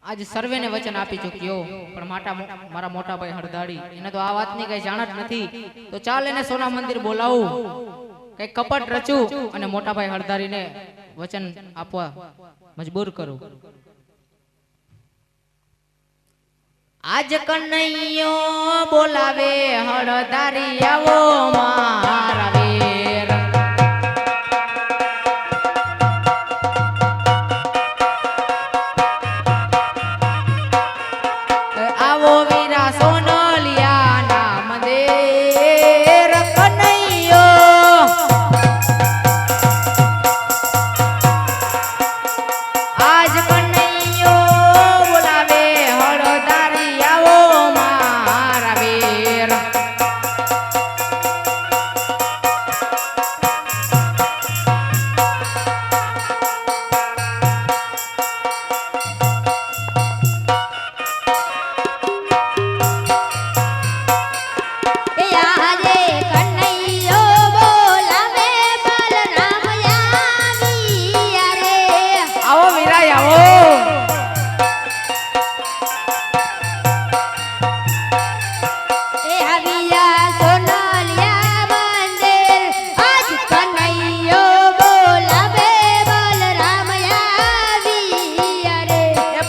આજ સર્વેને વચન આપી ચૂક્યો પણ મારા મોટા ભાઈ હળદાડી એને તો આ વાતની કઈ જાણ જ નથી તો ચાલ એને સોના મંદિર બોલાવું કઈ કપટ રચું અને મોટા ભાઈ હળદારીને વચન આપવા મજબૂર કરું આજ કનૈયો બોલાવે હળદારી આવો મારા વેર આવો વીરા સોનલિયા નામ દેર કનૈયો આજ કનૈયો બોલાવે હળદારી આવો મારા વેર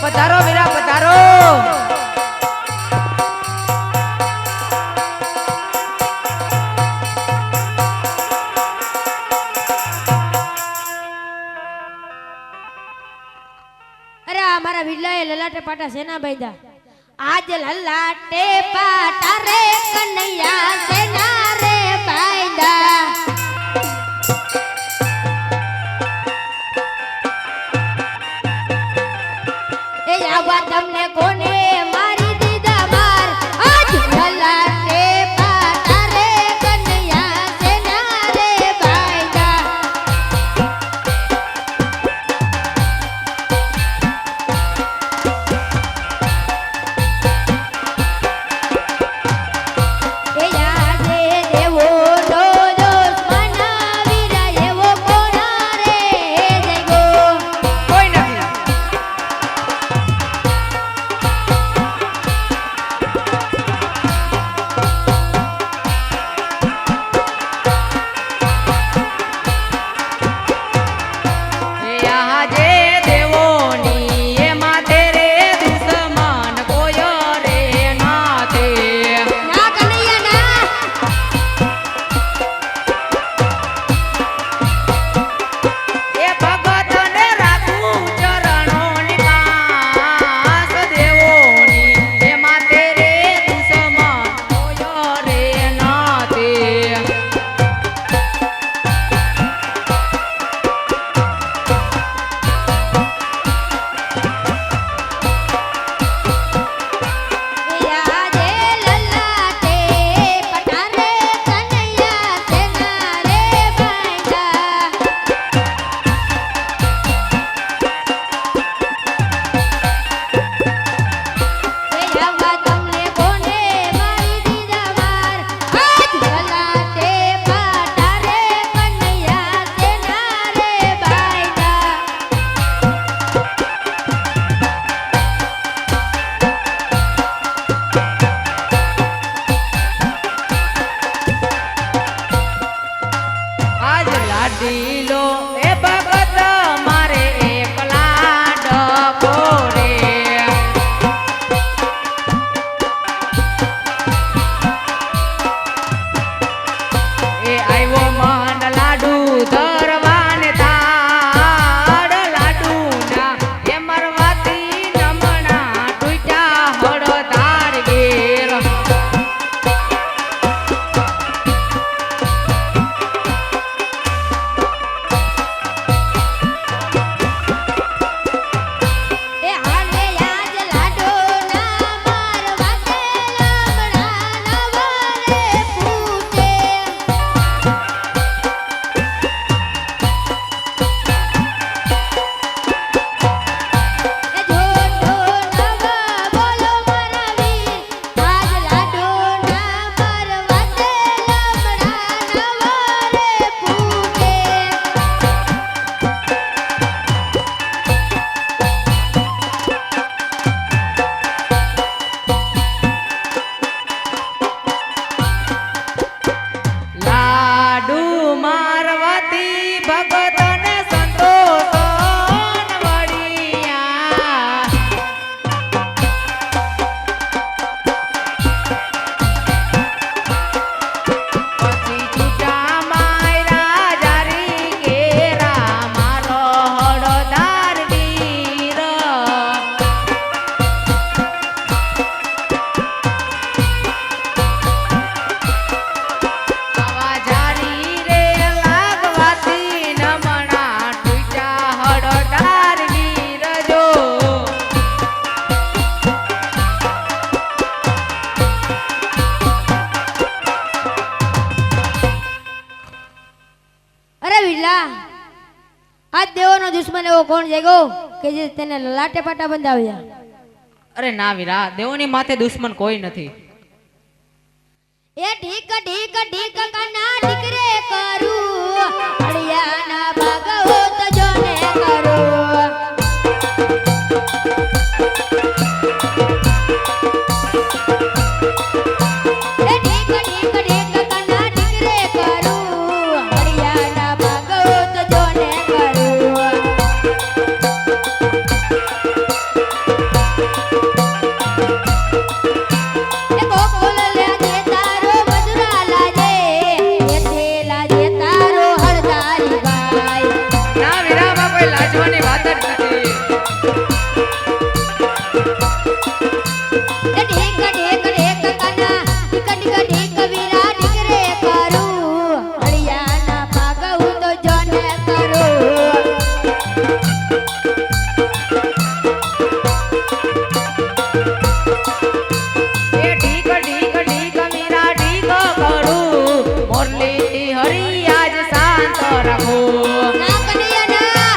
પધારો વીરા પધારો અરે આ મારા વિલાએ લલાટે પાટા સેના બાંધ્યા આજ લલાટે પાટા રે કનૈયા સેના રે બાંધ્યા એ આવા તમને કોને મારી દીધા માર આજ લલાટે પાટા રે કનૈયા સેના રે બાંધ્યા એ આજે દેવો દોજો મનાવી રહ્યો કોના રે જગો કોઈ નથી કોણ જાગ્યો કે જે તેને લલાટે પાટા બંધાવ્યા? અરે ના વીરા, દેવોની માથે દુશ્મન કોઈ નથી. એ ઢીક ઢીક ઢીક કના ઢીકરે કરું, અડિયાના ભાગવો તો જોને કરું. એ ઢીક ઢીક ઢીક કના ઢીકરે કરું, અડિયાના ભાગવો તો જોને કરું. એ ગોકુલ લાજે તારો મધુરા લાજે, એથે લાજે તારો હળદારી ભાઈ. ના વીરામાં કોઈ લાજવાની વાત જ નથી. એ ઢીક ઢીક ઢીક કના ઢીક ઢીક ઢીક વીરા ઢીકરે કરું, અડિયાના ભાગવું તો જોને કરું. એ ઢીક ઢીક ઢીક મીરા ઢીક કરું, મોરલી હરી આજ શાંત રાખું. ના કનૈયા ના.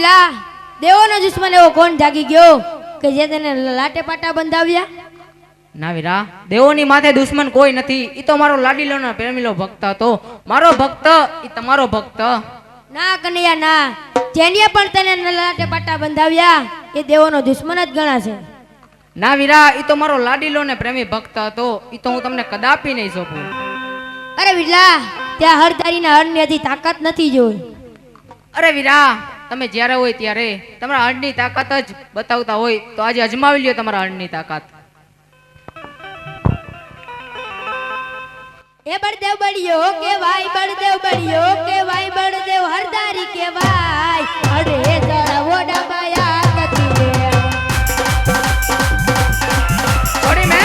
વિલા દેવોનો દુશ્મન એવો કોણ જાગી ગયો કે જે તેને લાટે પાટા બંધાવ્યા? ના વીરા, દેવોની માથે દુશ્મન કોઈ નથી. ઈ તો મારો લાડીલો ને પ્રેમીલો ભક્ત હતો. મારો ભક્ત ઈ તમારો ભક્ત. ના કનૈયા ના, જેને પણ તને લાટે પાટા બંધાવ્યા એ દેવોનો દુશ્મન જ ગણાશે. ના વીરા, ઈ તો મારો લાડીલો ને પ્રેમી ભક્ત હતો. ઈ તો હું તમને કદાપી નહીં સોંપું. અરે વિલા, ત્યાં હરધારીના હરની હજી તાકાત નથી જોઈ. અરે વીરા, તમે જ્યારે હોય ત્યારે તમારા હળની તાકાત જ બતાવતા હોય તો આજે અજમાવી લ્યો તમારા હળની તાકાત. એ બળદેવ બળિયો કેવાય, બળદેવ બળિયો કેવાય, બળદેવ હરદારી કેવાય. અરે જળવો ડબાયા કતી રે. છોડી મે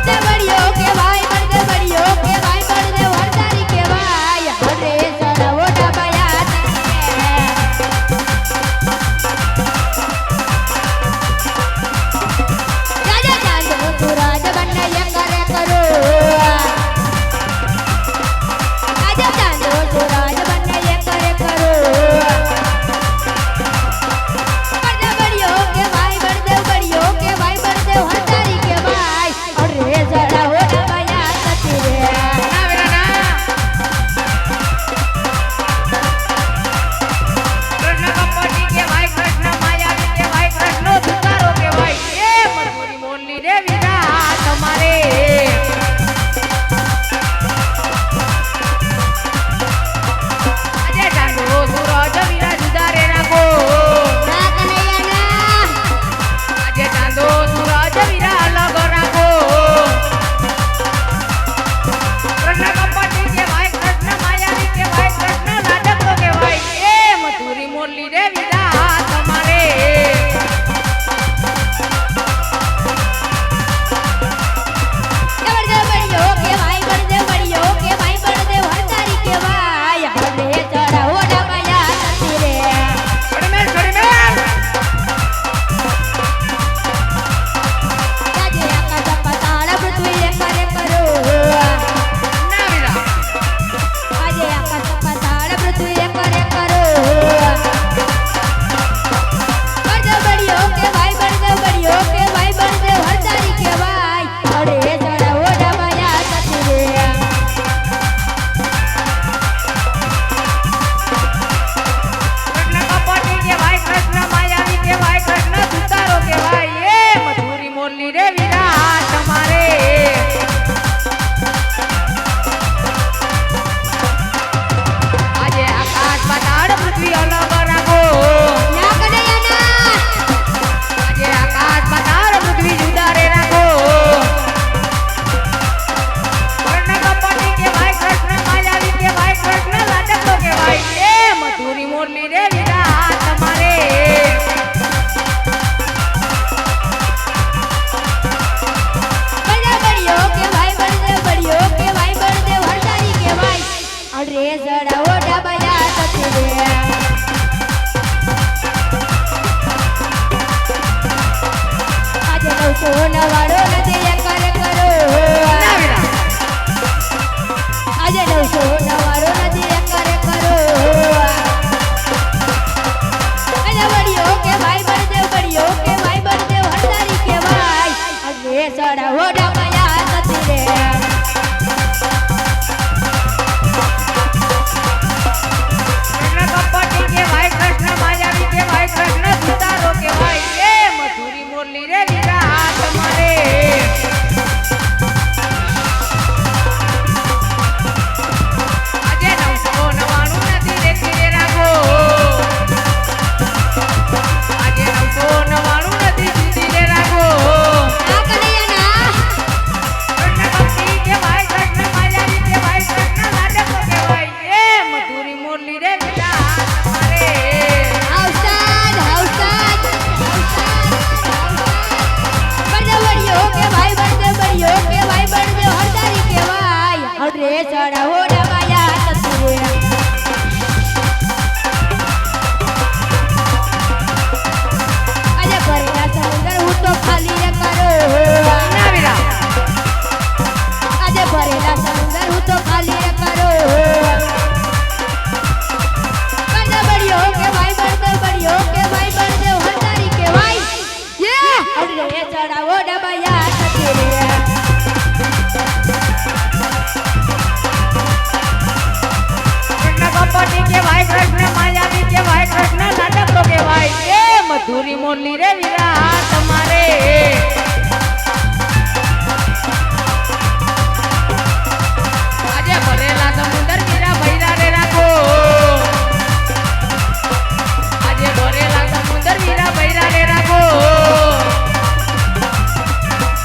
તે બળિયો કેવાય, બળદેવ બળિયો કેવાય, બળદેવ હરદારી કેવાય. અરે જળવો ડબાયા કતી રે. રાજા ચાંદો તું રાજ બનૈયા કરે કરો. રાજા ચાંદો તું રાજ બનૈયા કરે કરો. બળદેવ બળિયો કેવાય, બળદેવ બળિયો કેવાય, બળદેવ હરદારી કેવાય. અરે જળવો ડબાયા કતી રે. ના વીરા ના. કૃષ્ણ કપટી કેવાય, કૃષ્ણ માયાવી કેવાય, કૃષ્ણ સુતારો કેવાય. એ મરમુરી મોરલી રે વીરા તમારે. આજે ચાંદો સૂરજ વીરા જુદા રે રાખો. ના કનૈયા ના. આજે ચાંદો સૂરજ વીરા અલગ રાખો. કૃષ્ણ કપટી કેવાય, કૃષ્ણ માયાવી કેવાય, કૃષ્ણ લાડકડો કેવાય. એ મથુરી મોરલી રે વીરા તમારે. બળદેવ બળિયો કેવાય, બળદેવ બળિયો કેવાય, બળદેવ હરદારી કેવાય. અરે જળવો ડબાયા કતી રે. છોડી મેલ, છોડી મેલ. આજે આકાશ પાતાળ પૃથ્વી કરે કરો. ના વીરા. આજે આકાશ પાતાળ પૃથ્વી કરે કરો. બળદેવ બળિયો કેવાય, બળદેવ બળિયો કેવાય, બળદેવ હરદારી કેવાય. અરે જળવો ડબાયા કતી રે. કૃષ્ણ કપટી કેવાય, કૃષ્ણ માયાવી કેવાય, કૃષ્ણ સુતારો કેવાય. એ મથુરી મોરલી રે વીરા તમારે. આજે આકાશ પાતાળ પૃથ્વી અલગ રાખો. ના કનૈયા ના. આજે આકાશ પાતાળ પૃથ્વી જુદા રે રાખો. કૃષ્ણ કપટી કેવાય, કૃષ્ણ માયાવી કેવાય, કૃષ્ણ લાડકડો કેવાય. એ મથુરી મોરલી રે વીરા તમારે. બળદેવ બળિયો કેવાય, બળદેવ બળિયો કેવાય, બળદેવ હરદારી કેવાય. અરે જળવો ડબાયા કતી રે. આજે 999 નદી કરે કરો. ના વીરા. આજે 999 નદી કરે કરો. બળદેવ બળિયો કેવાય, બળદેવ બળિયો કેવાય, બળદેવ હરદારી કેવાય. અરે જળવો ડબાયા કતી રે. કૃષ્ણ કપટી કેવાય, કૃષ્ણ માયાવી કેવાય, કૃષ્ણ સુતારો કેવાય. એ મથુરી મોરલી રે વીરા તમારે. મધુરી મોરલી રે વીરા તમારે આજે ભરેલા સમુદર વીરા ભૈરા રે રાખો આજે ભરેલા સમુદર વીરા ભૈરા રે રાખો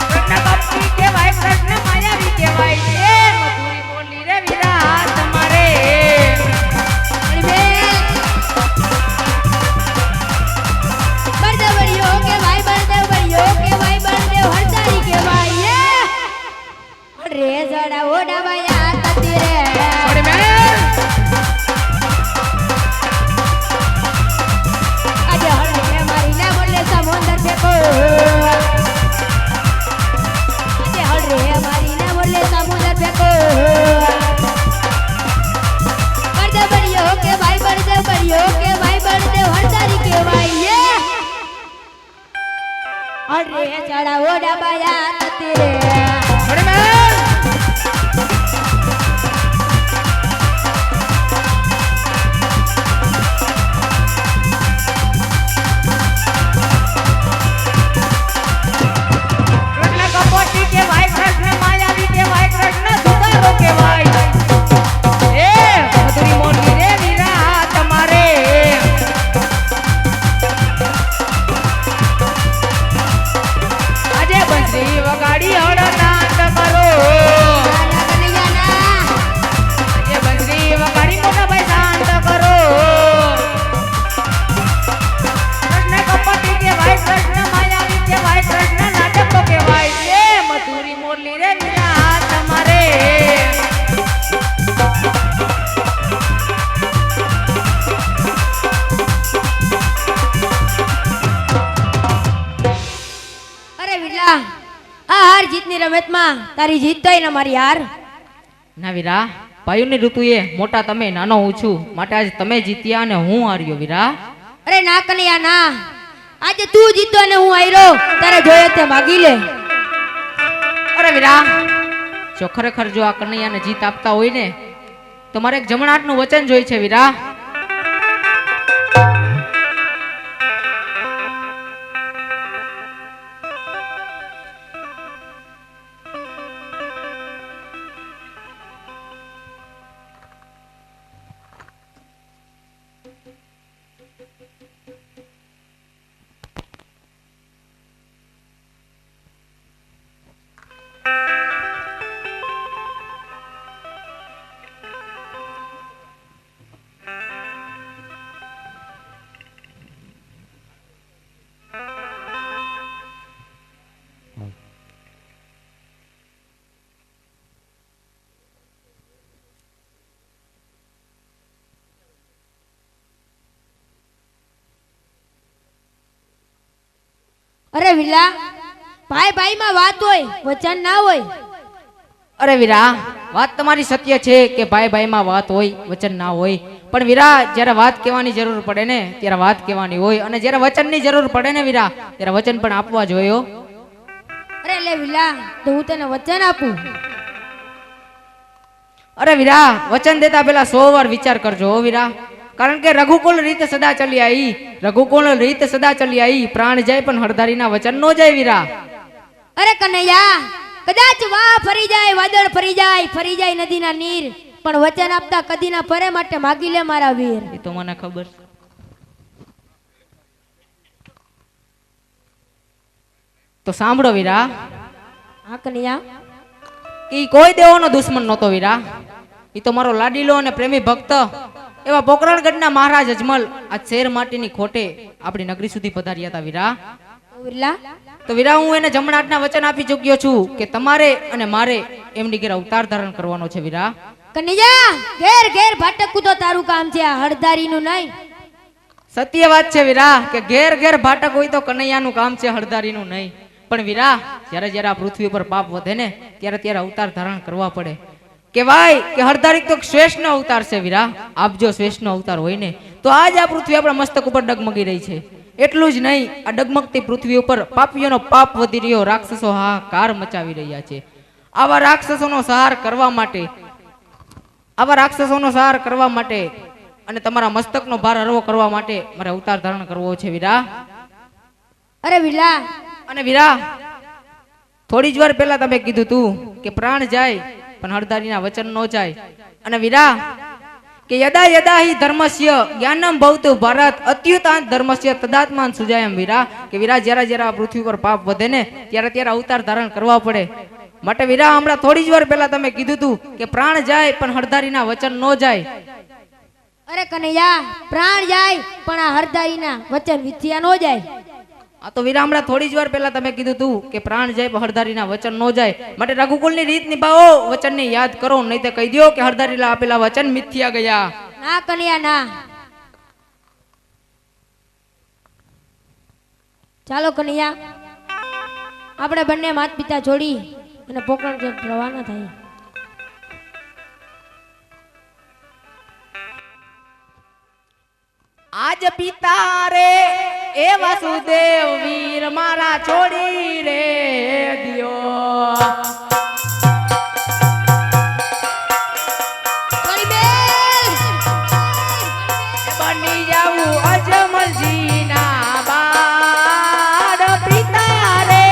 કૃષ્ણ ભક્તિ કહેવાય કૃષ્ણ માયાવી કહેવાય એ મધુરી મોરલી રે વીરા તમારે રે જડા ઓડા બાયા તતી રે અરે મેં આજે હળે મારી ના બોલે સમુંદર ફેકો આજે હળે મારી ના બોલે સમુંદર ફેકો બળદે બળિયો કે ભાઈ બળદે બળિયો કે ભાઈ બળદે હળદારી કહેવાય અરે જડા ઓડા બાયા તતી રે અરે મેં રમતમાં તારી જીત થઈ ને મારી હાર ના વીરા પાયુની ઋતુએ મોટા તમે નાનો હું છું માટે આજ તમે જીત્યા અને હું હાર્યો વીરા અરે ના કનૈયા ના આજે તું જીતો અને હું હાર્યો તારે જોયે તે માગી લે અરે વીરા જો ખરેખર જો આ કનૈયાને જીત આપતા હોય ને તો મારે એક જમણાટનું વચન જોઈ છે વીરા અરે વિલા ભાઈ ભાઈ માં વાત હોય વચન ના હોય અરે વીરા વાત તમારી સત્ય છે કે ભાઈ ભાઈ માં વાત હોય વચન ના હોય પણ વીરા જ્યારે વાત કહેવાની જરૂર પડે ને ત્યારે વાત કહેવાની હોય અને જ્યારે વચનની જરૂર પડે ને વીરા ત્યારે વચન પણ આપવા જોઈએ અરે લે વિલા તો હું તને વચન આપું અરે વીરા વચન દેતા પહેલા 100 વાર વિચાર કરજો હો વીરા કારણ કે રઘુકુલ રીત સદા ચલી આવી રઘુકુલ રીત સદા ચલી આવી પ્રાણ જાય પણ હળધારીના વચન નો જાય વીરા અરે કનૈયા કદાચ વાહ ફરી જાય વાદળ ફરી જાય નદીના નીર પણ વચન આપતા કદી ના ફરે માટે માગી લે મારા વીર એ તો મને ખબર તો સાંભળો વીરા હા કનૈયા કે કોઈ દેવોનો દુશ્મન નહોતો વીરા એ તો મારો લાડીલો અને પ્રેમી ભક્ત એવા પોકરણગઢના મહારાજ અજમલ આ શેર માટીની ખોટે આપણી નગરી સુધી પધાર્યા હતા વીરા વિલા તો વીરા હું એને જમણાટના વચન આપી ચૂક્યો છું કે તમારે અને મારે એમની ઘેર અવતાર ધારણ કરવાનો છે વીરા કનૈયા ઘેર ઘેર ભટકવું તો તારું કામ છે આ હળધારીનું નહીં સત્ય વાત છે વીરા કે ઘેર ઘેર ભાટક હોય તો કનૈયાનું કામ છે હળધારીનું નહીં પણ વીરા જ્યારે જ્યારે આ પૃથ્વી ઉપર પાપ વધે ને ત્યારે ત્યારે અવતાર ધારણ કરવા પડે કહેવાય કે હળધારી તો શ્રેષ્ઠનો અવતાર છે વીરા આપ જો શ્રેષ્ઠનો અવતાર હોય ને તો આજ આ પૃથ્વી આપણા મસ્તક ઉપર ડગમગી રહી છે એટલું જ નહીં આ ડગમગતી પૃથ્વી ઉપર પાપીઓનો પાપ વધી રહ્યો રાક્ષસો હાહાકાર મચાવી રહ્યા છે આવા રાક્ષસોનો સંહાર કરવા માટે અને તમારા મસ્તકનો ભાર હળવો કરવા માટે મારે અવતાર ધારણ કરવો છે વીરા અરે વિલા અને વીરા થોડી જ વાર પહેલા તમે કીધું તું કે પ્રાણ જાય પણ હળદારીના વચન નો જાય. અને વીરા કે યદા યદા હિ ધર્મસ્ય જ્ઞાનમ ભવતુ ભારત અત્યુતાંત ધર્મસ્ય તદાત્માન સુજાયમ. વીરા કે વીરા જ્યારે જ્યારે આ પૃથ્વી પર પાપ વધે ને ત્યારે ત્યારે અવતાર ધારણ કરવા પડે. માટે વીરા હમણાં થોડી જ વાર પહેલા તમે કીધું તું કે પ્રાણ જાય પણ હળદારીના વચન નો જાય. અરે કનૈયા પ્રાણ જાય પણ આ હરદારીના વચન વિથિયા નો જાય. આ તો વીરા હમણાં થોડી જ વાર પહેલા તમે કીધું તું કે પ્રાણ જાય પણ હળદારીના વચન નો જાય. માટે રઘુકુળની રીત નિભાવો, વચનને યાદ કરો, નહીં તો કહી દો કે હળદારીલા આપેલા વચન મિથ્યા ગયા. ના કનૈયા ના. ચાલો કનૈયા આપણે બંને માતા પિતા જોડી અને પોકરણ તરફ રવાના થાય. આજ પિતા રે એ વાસુદેવ વીર મારા છોડી રે દિયો. બની જાવું અજમલજી ના બાળ પિતા રે.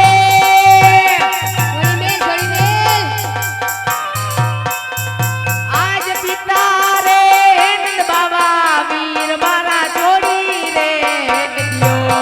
આજ પિતા રે નંદ બાબા વીર મારા છોડી રે દિયો.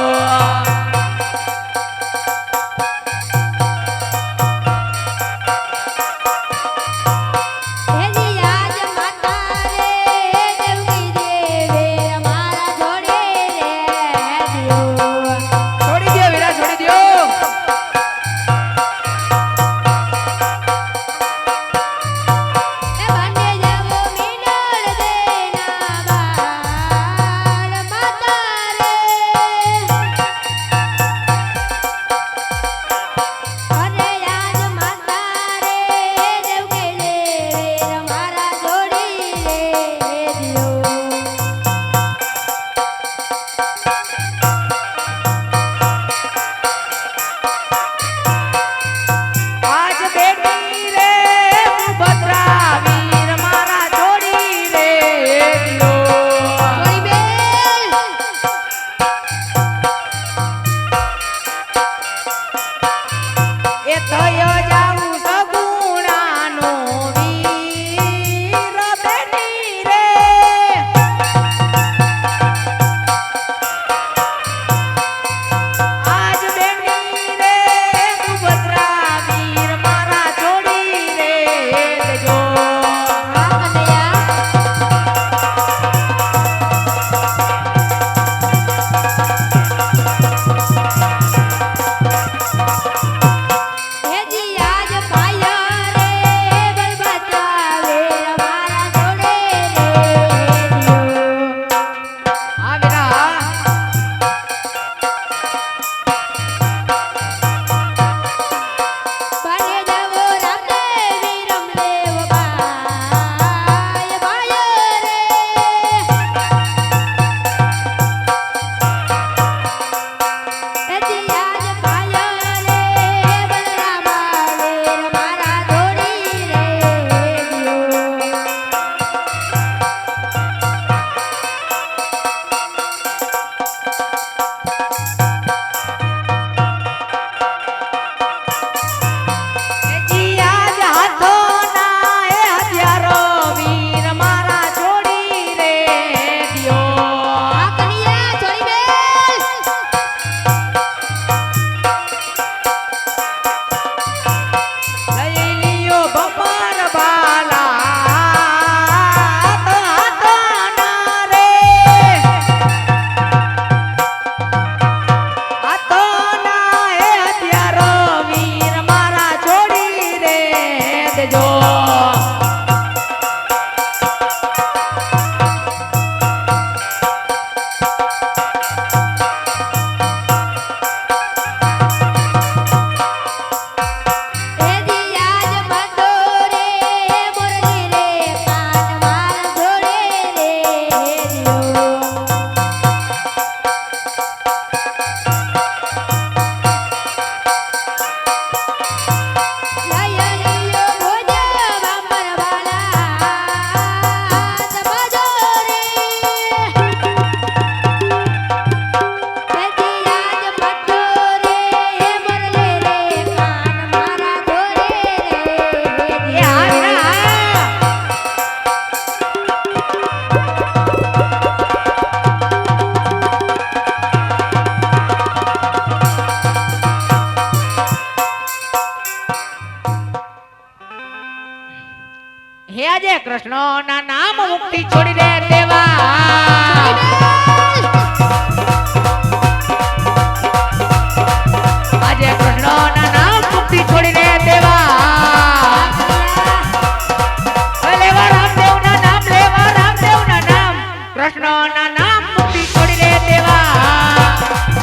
કૃષ્ણના નામ મુક્તિ છોડી દે દેવા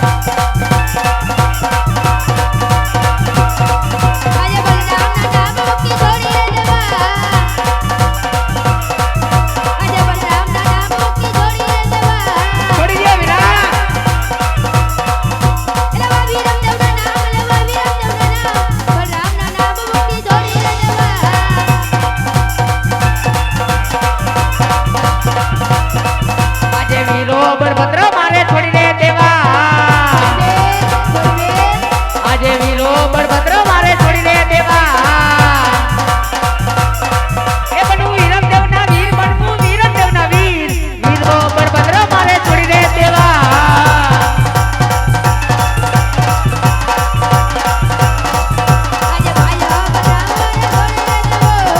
આજે બલરામના નામ મુક્તિ છોડી દે દેવા આજે બલરામના નામ મુક્તિ છોડી દે દેવા છોડી દે વીરા લેવા વીરમદેવના નામ લેવા વીરમદેવના નામ બલરામના નામ મુક્તિ છોડી દે દેવા આજે વીરો બરભદ્ર મારે છોડી દે દેવા આજે વીરો બળભદ્ર મારે છોડી દે દેવા એ બનવું વીરમદેવના વીર બનવું વીરમદેવના વીર વીરો બળભદ્ર મારે છોડી દે દેવા આજે ભાઈઓ બલરામ મારે છોડી દે દેવો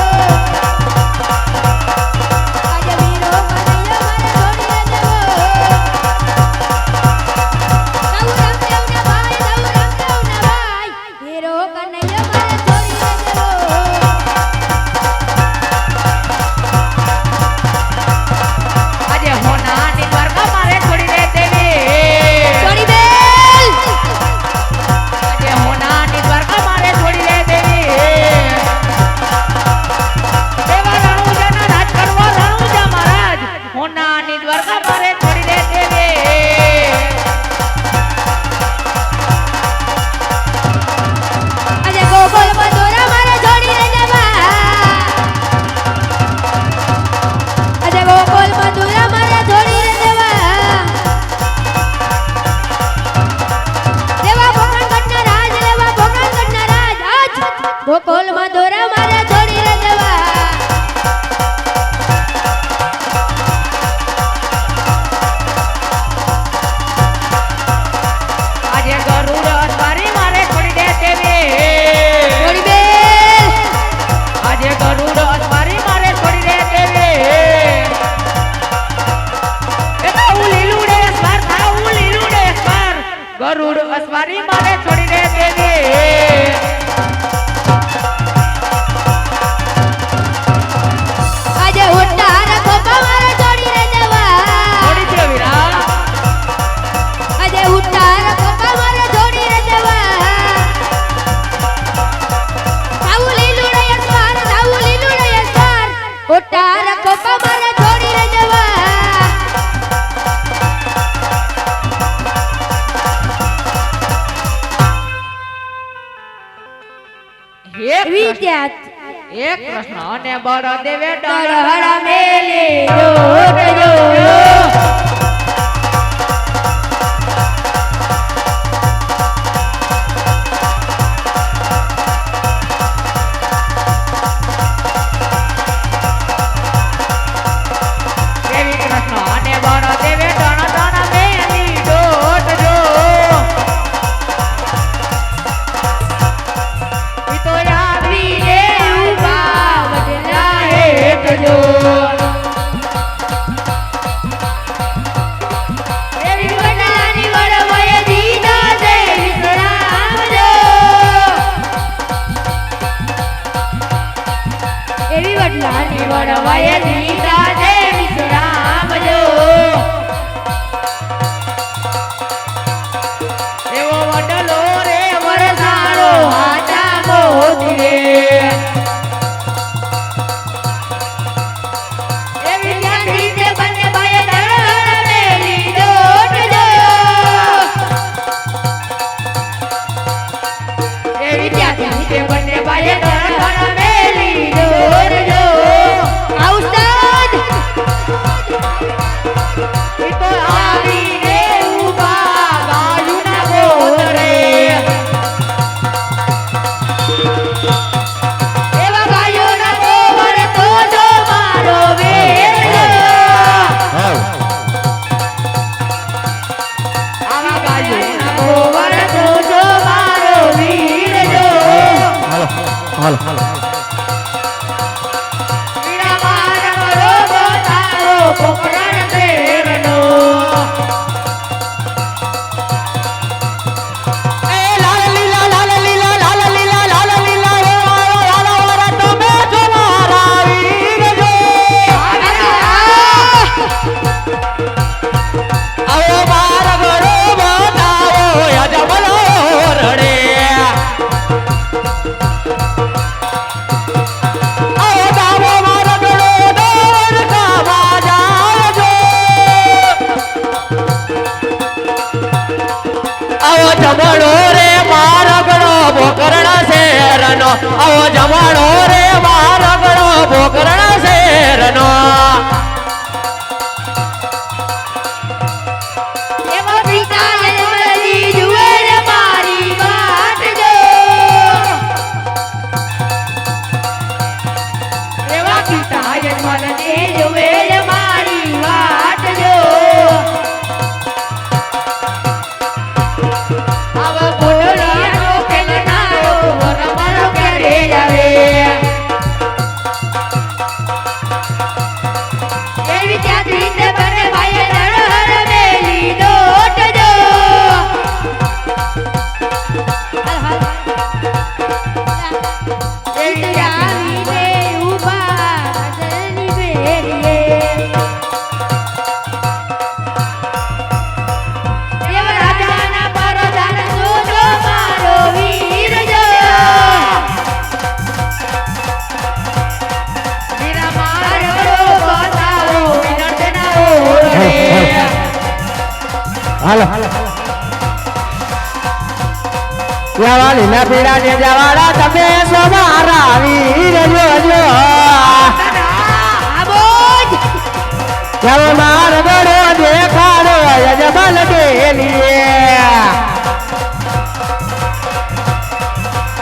આજે વીરો કનૈયો મારે છોડી દે દેવો રામદેવના ભાઈ વીરો કનૈયો મારે છોડી દે દેવો આજે હોનાની દ્વારકા મારે છોડી દે દેવી છોડી બેલ આજે હોનાની દ્વારકા મારે છોડી દે દેવી દેવા રણુજાના રાજ કરવા રણુજા મહારાજ હોનાની દ્વારકા મારે છોડી દે દેવી આજે ગોકુલ મથુરા મારે છોડી દે દેવા આજે ગોકુલ મથુરા મારે છોડી દે દેવા લેવા ભોગણગઢના રાજ લેવા ભોગણગઢના રાજ આજ ગોકુલ મથુરા મારે છોડી દે દેવા આજે ગરુડ અસવારી મારે છોડી દે દેવી છોડી બેલ આજે ગરુડ અસવારી મારે છોડી દે દેવી એ થાવું લીલુડે અસવાર થાવું લીલુડે અસવાર ગરુડ અસવારી મારે છોડી દે દેવી આજે ઉટ્ટાર ખોપા મારે છોડી દે દેવા છોડી દે વીરા આજે ઉટ્ટાર ખોપા મારે છોડી દે દેવા થાવું લીલુડે અસવાર ઉટ્ટાર ખોપા મારે છોડી દે દેવા એક વિદ્યા એક પ્રશ્ન અને બળદેવે દળહળ મેલી દોટ જોયો દેવી કૃષ્ણ અને બળદેવે દણ દણ મેલી દોટ જો ઈ તો આવીને ઊભા વડલા હેઠ જો દેવી વડલાની વડવયે દીધા છે વિશ્રામ જો એવી વડલાની વડવયે દીધા છે વિશ્રામ જો એવો વડલો રે વરસાડો હાચા મોતી રે એવી ત્યાંથી તે બંને ભાઈએ દળહળ મેલી દોટ જોયો એવી ત્યાંથી તે બંને ભાઈએ દળહળ મેલી દોટ જોયો આ ઉસ્તાદ ઈ તો આવીને ઊભા ગાયુના ગોતરે એવા ગાયોના ગોવર તો જો મારો વેર આવા ગાયોના ગોવર તો જો મારો વીર જો વીરા માનવરો તારો પોકરણ પ્રેરનો એ લાલ લીલા લાલ લીલા લાલ લીલા લાલ લીલા રે મારો લાલ વારા તમે જો મારા વીર જો જમણો રે મારગડો ભોકરણ શેરનો આવો જમણો રે મારગડો ભોકરણ શેરનો એવા પિતા જન્મની જુએ રે મારી વાટ જો એવા પિતા જન્મની જુએ રે મારી વાટ જો આવા બોલવાનો કેલનારો વરમારો ક્યારે આવે એવી ત્યાંથી તે બને ભાઈ નરહર મેલી દોટ જો એવી આવીને ઊભા નજરની બેરીએ દેવ રાજાના પરદાન જોજો મારો વીર જો વીરા મારો બતાવો વિનંતના ઓળે હાલો યાવા લીલા પીડા ને જવાડા તમે સમારા વીર જોજો આબોજ ચાલો મારગડો દેખાડો યજમાન ડેલીએ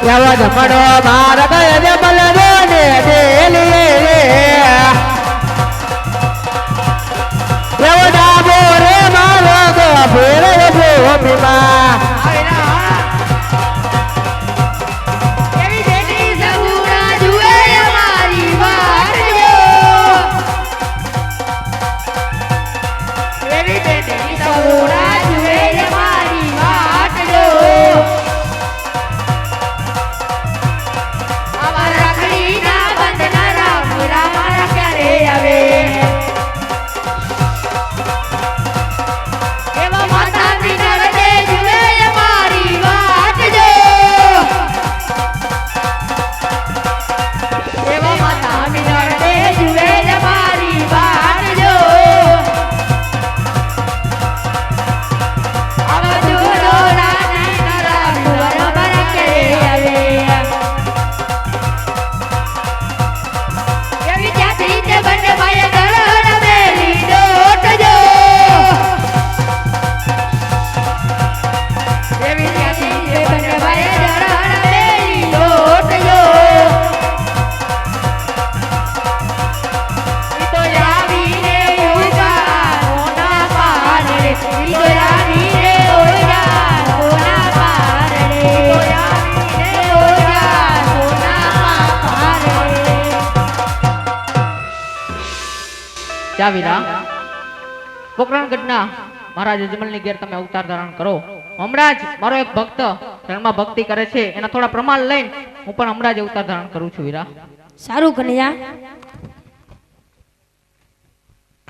યાવા જમણો મારગ યજમાન ડેલીએ એવો ડાબો રે મારો ગો ફેર ભૂમિમાં એવી બેટી સગુણા જુએ મારી વાટ જો એવી બેટી સગુણા જુએ મારી વાટ જો આવા રાખડીના બંધના રામ રામા ક્યારે આવે એવા માતા પિતા હૃદય જુએ મારી વાટ જો એવા માતા પિતા હૃદય જુએ મારી વાટ જો આવા જોડો રાની નરા બરાબર ક્યારે આવે એવી ત્યાંથી તે બંને ભાઈ નરહર મેલી દોટ જો એવી ત્યાંથી તે બંને ભાઈ નરહર મેલી દોટ જો ઈ તો આવીને ઉગા રોના પાર રે ઈ તો આવીને ઉગા રોના પાર રે ઈ તો આવીને ઉગા રોના પાર રે ચાવીરા પોકરણગઢના મહારાજ અજમલની ઘેર તમે અવતાર ધારણ કરો. હમણાં જ મારો એક ભક્ત રણમાં ભક્તિ કરે છે, એના થોડા પ્રમાણ લઈને હું પણ હમણાં જ અવતાર ધારણ કરું છું વીરા. સારું કનૈયા